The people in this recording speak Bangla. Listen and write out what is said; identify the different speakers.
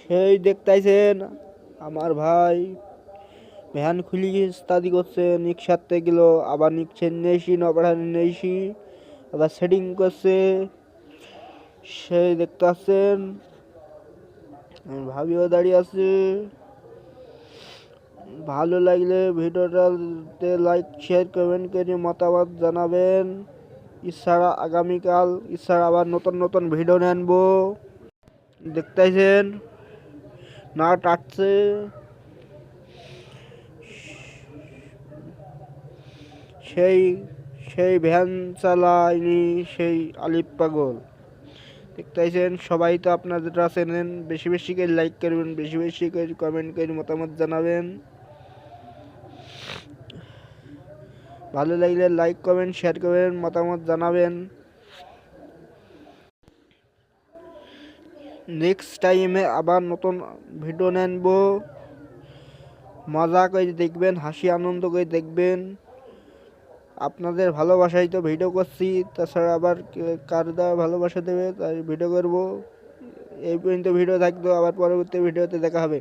Speaker 1: সেই দেখতাইছেন আমার ভাই ভ্যান খুলি ইস্তাদি করছে, নিক সারতে গেল, আবার নিচ্ছে নেইছি নপাঠানি নেইছি, আবার সেটিং করছে। সেই দেখতে পাচ্ছেন আমার ভাবিও দাঁড়িয়ে আছে। ভালো লাগলে ভিডিওটাতে লাইক শেয়ার কমেন্ট করে মতামত জানাবেন। এছাড়া আগামীকাল এছাড়া আবার নতুন নতুন ভিডিও নিয়ে আনবো। দেখতেছেন না টাটছে সেই সেই ভ্যান চালায়নি সেই আলিপ পাগল। দেখতেছেন সবাই তো আপনারা চেনেন। বেশি বেশি করে লাইক করবেন, বেশি বেশি করে কমেন্ট করে মতামত জানাবেন। ভালো লাগলে লাইক কমেন্ট শেয়ার করবেন, মতামত জানাবেন। নেক্সট টাইমে আবার নতুন ভিডিও নেনবো। মজা করে দেখবেন, হাসি আনন্দ করে দেখবেন। আপনাদের ভালোবাসাই তো ভিডিও করছি, তাছাড়া আবার কার দ্বারা ভালোবাসা দেবে তাই ভিডিও করব। এই পর্যন্ত ভিডিও থাকতো, আবার পরবর্তী ভিডিওতে দেখা হবে।